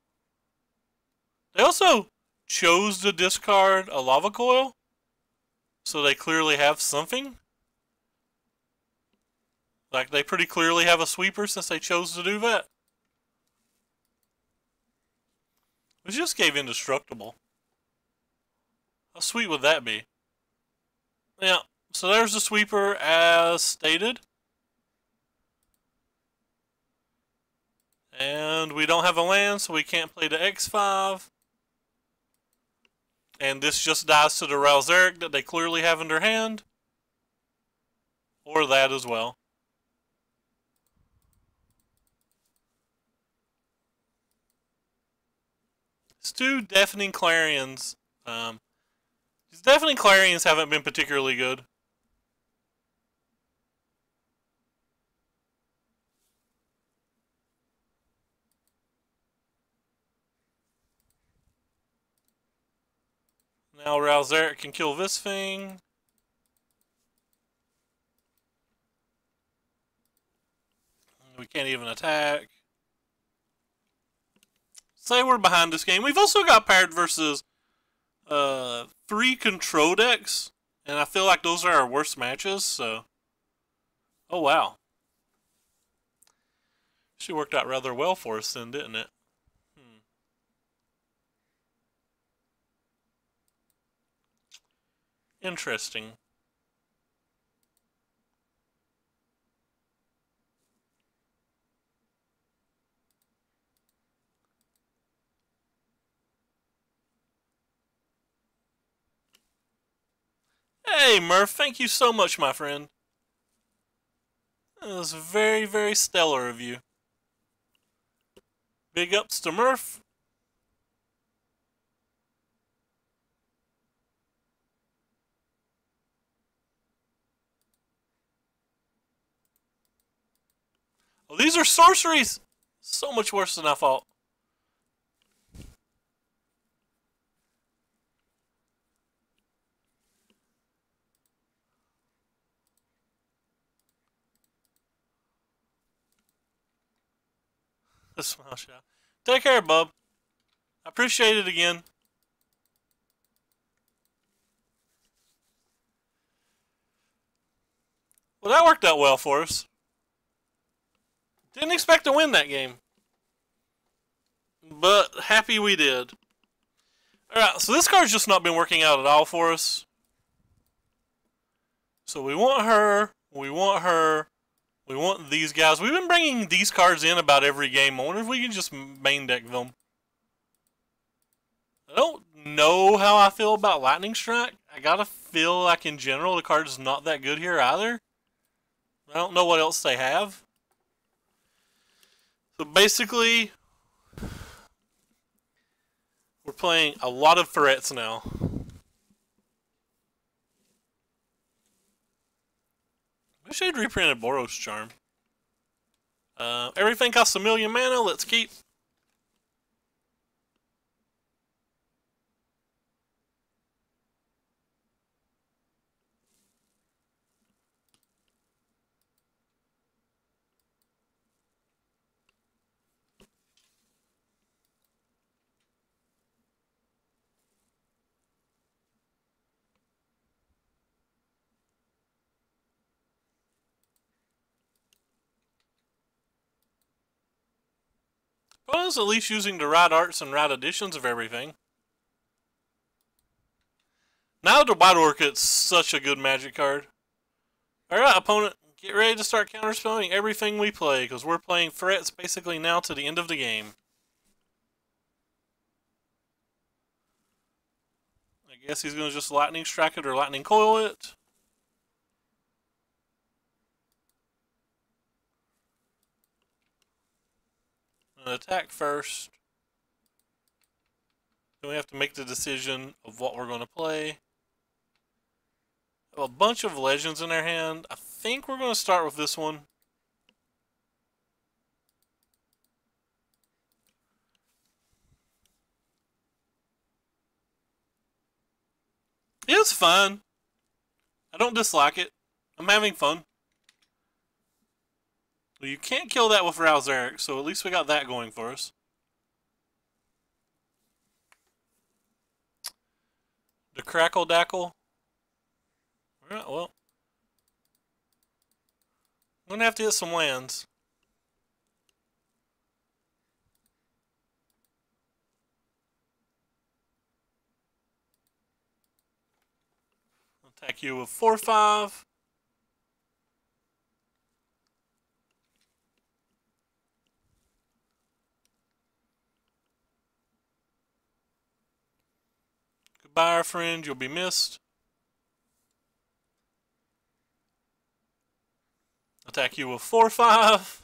Speaker 1: They also chose to discard a Lava Coil. So they clearly have something. Like, they pretty clearly have a sweeper since they chose to do that. We just gave Indestructible. How sweet would that be? Yeah, so there's the sweeper as stated. And we don't have a land, so we can't play the X5. And this just dies to the Ralzeric that they clearly have in their hand. Or that as well. These 2 Deafening Clarions. These Deafening Clarions haven't been particularly good. Now Ralzeric can kill this thing. We can't even attack. Say we're behind this game. We've also got paired versus 3 control decks. And I feel like those are our worst matches, so. Oh, wow. She worked out rather well for us then, didn't it? Interesting. Hey, Murph, thank you so much, my friend. That was very, very stellar of you. Big ups to Murph. Oh, these are sorceries! So much worse than I thought. Smash out. Take care, bub. I appreciate it again. Well, that worked out well for us. Didn't expect to win that game. But happy we did. Alright, so this card's just not been working out at all for us. So we want her. We want her. We want these guys. We've been bringing these cards in about every game. I wonder if we can just main deck them. I don't know how I feel about Lightning Strike. I gotta feel like in general the card's not that good here either. I don't know what else they have. So basically, we're playing a lot of threats now. Wish they'd reprinted Boros Charm. Everything costs 1,000,000 mana. Let's keep. Opponent's at least using the right arts and right additions of everything. Now the White Orchid's such a good magic card. Alright, opponent, get ready to start counterspelling everything we play, because we're playing threats basically now to the end of the game. I guess he's going to just Lightning Strike it or Lightning Coil it. Attack first. Then we have to make the decision of what we're going to play. Have a bunch of legends in our hand. I think we're going to start with this one. It's fun. I don't dislike it. I'm having fun. Well, you can't kill that with Ralzeric, so at least we got that going for us. The Crackle Dackle. Alright, well. I'm going to have to hit some lands. Attack you with 4/5. Goodbye, friend. You'll be missed. Attack you with 4/5.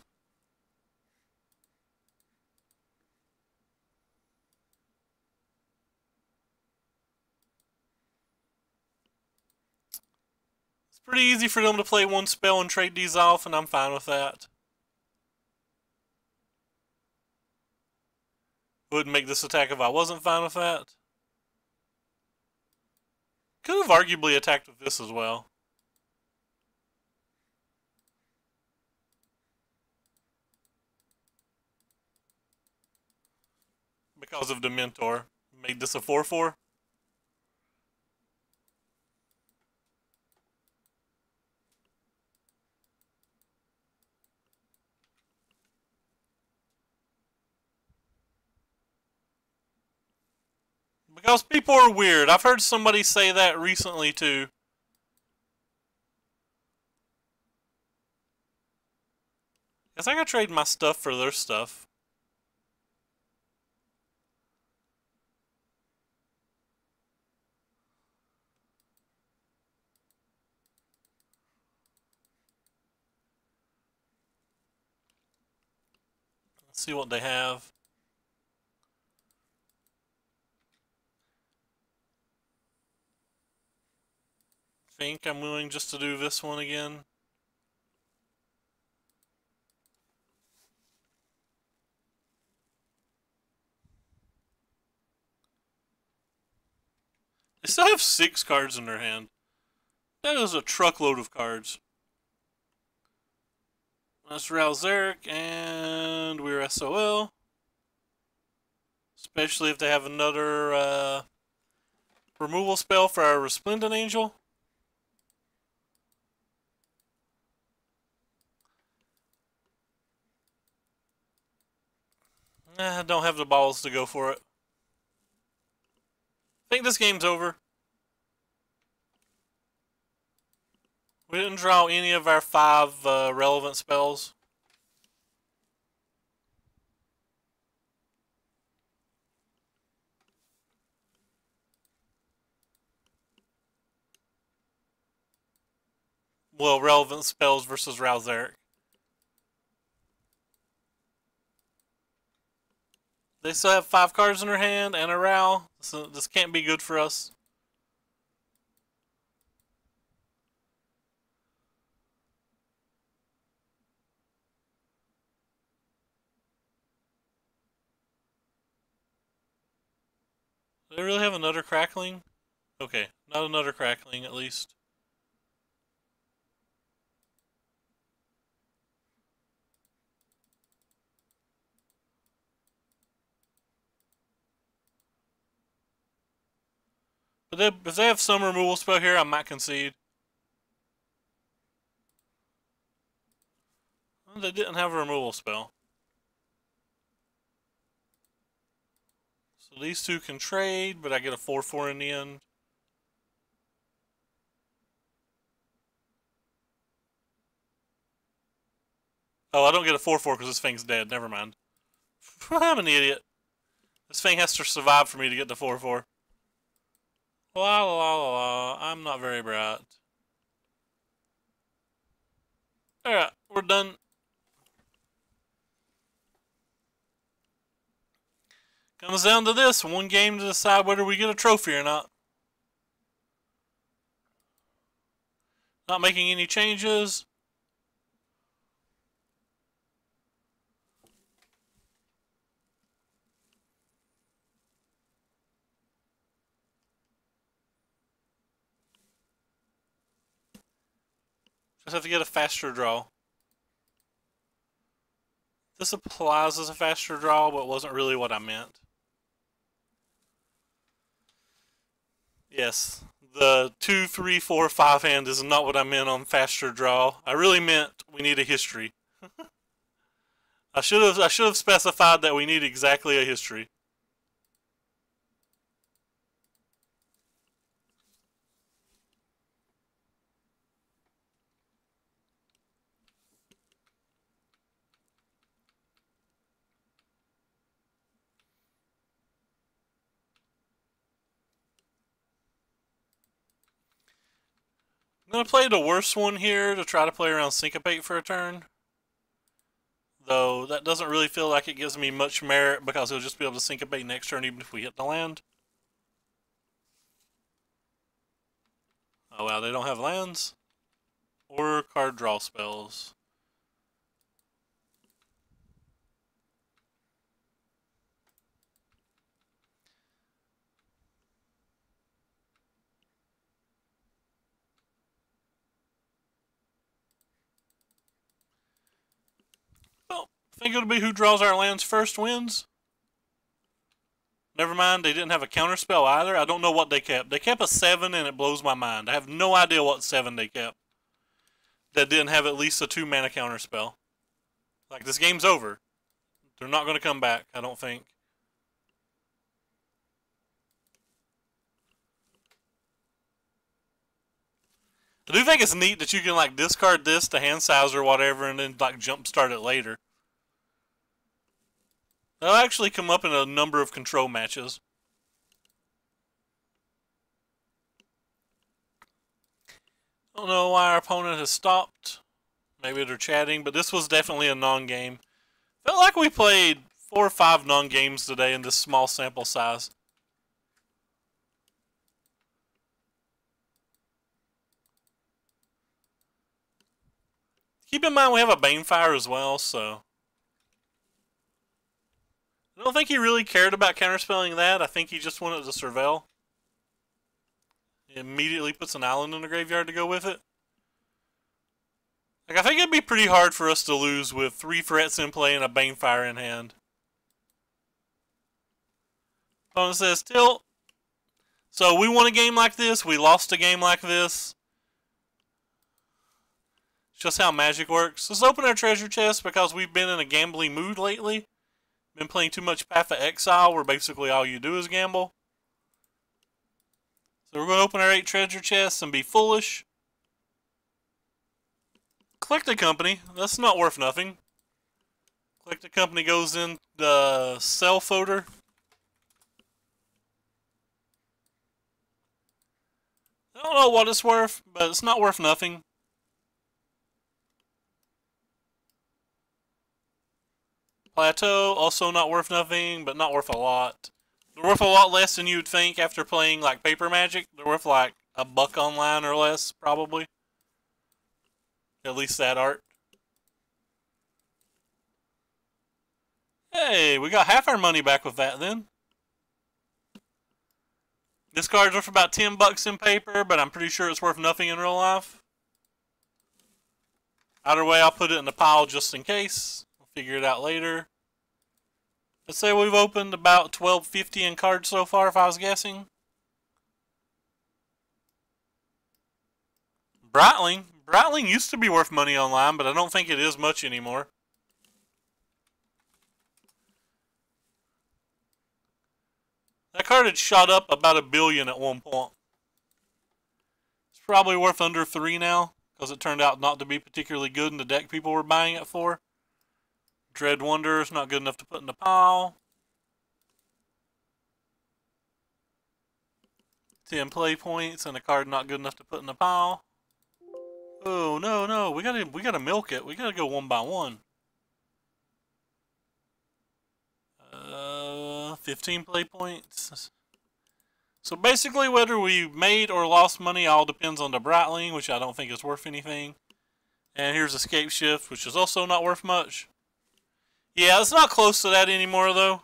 Speaker 1: It's pretty easy for them to play one spell and trade these off, and I'm fine with that. Wouldn't make this attack if I wasn't fine with that. Could have arguably attacked with this as well. Because of the Mentor. Made this a 4/4. Because people are weird. I've heard somebody say that recently too. Guess I gotta trade my stuff for their stuff. Let's see what they have. Think I'm willing just to do this one again. They still have 6 cards in their hand. That is a truckload of cards. That's Ralzeric, and we're SOL. Let's Especially if they have another removal spell for our Resplendent Angel. I don't have the balls to go for it. I think this game's over. We didn't draw any of our 5 relevant spells. Well, relevant spells versus Rouse Eric. They still have 5 cards in their hand and a Row, so this can't be good for us. Do they really have another Crackling? Okay, not another Crackling at least. But if they have some removal spell here, I might concede. Well, they didn't have a removal spell. So these two can trade, but I get a 4/4 in the end. Oh, I don't get a 4/4 because this thing's dead. Never mind. I'm an idiot. This thing has to survive for me to get the 4/4. La la la la la. I'm not very bright. Alright, we're done. Comes down to this. One game to decide whether we get a trophy or not. Not making any changes. Just have to get a faster draw. This applies as a faster draw, but wasn't really what I meant. Yes, the 2, 3, 4, 5 hand is not what I meant on faster draw. I really meant we need a history. I should have specified that we need exactly a history. I'm going to play the worst one here to try to play around Syncopate for a turn. Though that doesn't really feel like it gives me much merit because he'll just be able to Syncopate next turn even if we hit the land. Oh wow, they don't have lands or card draw spells. Well, I think it'll be who draws our lands first wins. Never mind, they didn't have a counter spell either. I don't know what they kept. They kept a 7 and it blows my mind. I have no idea what 7 they kept that didn't have at least a 2 mana counter spell. Like, this game's over. They're not going to come back, I don't think. I do think it's neat that you can, like, discard this to hand size or whatever and then, like, jumpstart it later. That'll actually come up in a number of control matches. I don't know why our opponent has stopped. Maybe they're chatting, but this was definitely a non-game. Felt like we played 4 or 5 non-games today in this small sample size. Keep in mind we have a Banefire as well, so... I don't think he really cared about counterspelling that. I think he just wanted to surveil. He immediately puts an island in the graveyard to go with it. Like, I think it'd be pretty hard for us to lose with 3 threats in play and a Banefire in hand. Opponent says tilt. So we won a game like this. We lost a game like this. It's just how Magic works. Let's open our treasure chest because we've been in a gambling mood lately. Been playing too much Path of Exile where basically all you do is gamble. So we're going to open our 8 treasure chests and be foolish. Collected company. That's not worth nothing. Collected company goes in the sell folder. I don't know what it's worth, but it's not worth nothing. Plateau, also not worth nothing, but not worth a lot. They're worth a lot less than you'd think after playing like Paper Magic. They're worth like $1 online or less, probably. At least that art. Hey, we got half our money back with that then. This card's worth about $10 in paper, but I'm pretty sure it's worth nothing in real life. Either way, I'll put it in the pile just in case. We'll figure it out later. Let's say we've opened about $12.50 in cards so far, if I was guessing. Brightling. Brightling used to be worth money online, but I don't think it is much anymore. That card had shot up about $1 billion at one point. It's probably worth under 3 now, because it turned out not to be particularly good in the deck people were buying it for. Dread Wonder is not good enough to put in the pile. 10 play points and a card not good enough to put in the pile. Oh no, we gotta milk it. We gotta go one by one. 15 play points. So basically whether we made or lost money all depends on the Brightling, which I don't think is worth anything. And here's Escape Shift, which is also not worth much. Yeah, it's not close to that anymore though.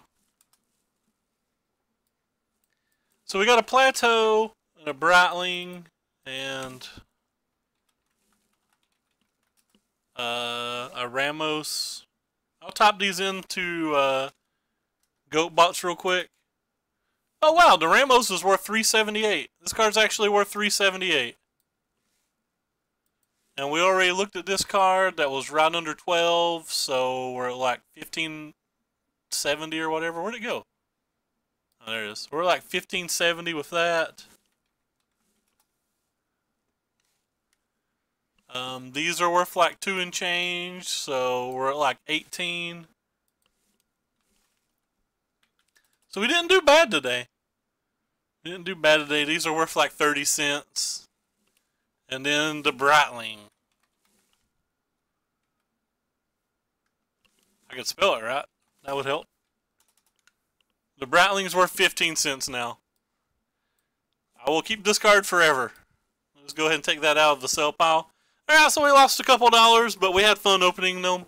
Speaker 1: So we got a Plateau, and a Brightling, and a Ramos. I'll type these into GoatBots real quick. Oh wow, the Ramos is worth $378. This card's actually worth $378. And we already looked at this card that was right under 12, so we're at like 1570 or whatever. Where'd it go? Oh, there it is. We're like 1570 with that. These are worth like 2 and change, so we're at like 18. So we didn't do bad today. We didn't do bad today. These are worth like 30 cents. And then the Brightling. I could spell it right. That would help. The Brightling's worth 15 cents now. I will keep this card forever. Let's go ahead and take that out of the sell pile. Alright, so we lost a couple dollars, but we had fun opening them.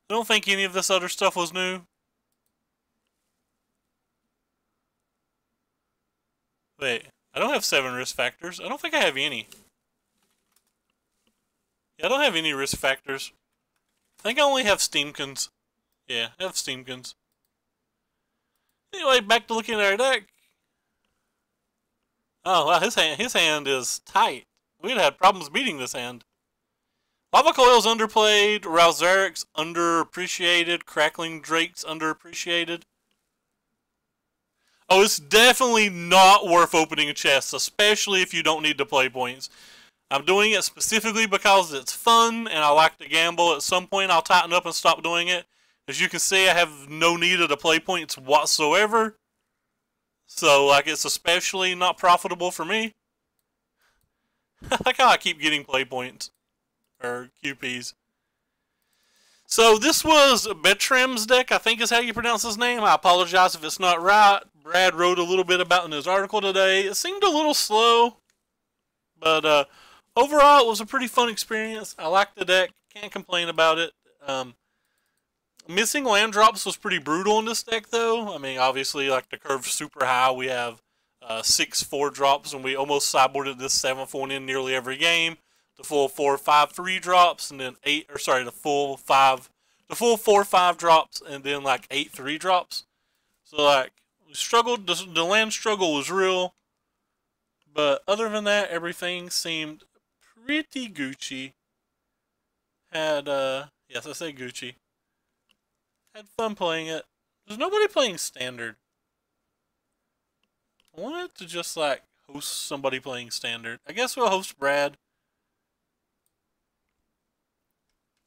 Speaker 1: I don't think any of this other stuff was new. Wait, I don't have 7 risk factors. I don't think I have any. Yeah, I don't have any risk factors. I think I only have Steamkins. Yeah, I have Steamkins. Anyway, back to looking at our deck. Oh, wow, his hand is tight. We'd had problems beating this hand. Lava Coil's underplayed, Rousaric's underappreciated, Crackling Drake's underappreciated. Oh, it's definitely not worth opening a chest, especially if you don't need the play points. I'm doing it specifically because it's fun and I like to gamble. At some point, I'll tighten up and stop doing it. As you can see, I have no need of the play points whatsoever. So, like, it's especially not profitable for me. I like how I keep getting play points. Or QPs. So, this was Betram's deck, I think is how you pronounce his name. I apologize if it's not right. Brad wrote a little bit about it in his article today. It seemed a little slow. But, overall, it was a pretty fun experience. I liked the deck. Can't complain about it. Missing land drops was pretty brutal in this deck, though. I mean, obviously, like, the curve's super high. We have 6 4-drops, and we almost sideboarded this 7th one in nearly every game. The full 4 5 3-drops, and then the full 4 5 drops, and then, like, 8 3-drops. So, like, We struggled. The land struggle was real. But other than that, everything seemed pretty Gucci. Had, yes, I say Gucci. Had fun playing it. There's nobody playing standard. I wanted to just, like, host somebody playing standard. I guess we'll host Brad.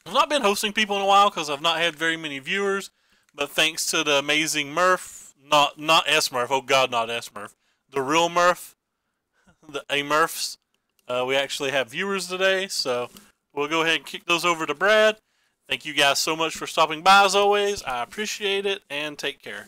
Speaker 1: I've not been hosting people in a while because I've not had very many viewers, but thanks to the amazing Murph, not S-Murph, oh god, not S-Murph, the real Murph, the A-Murphs, we actually have viewers today, so we'll go ahead and kick those over to Brad. Thank you guys so much for stopping by as always. I appreciate it, and take care.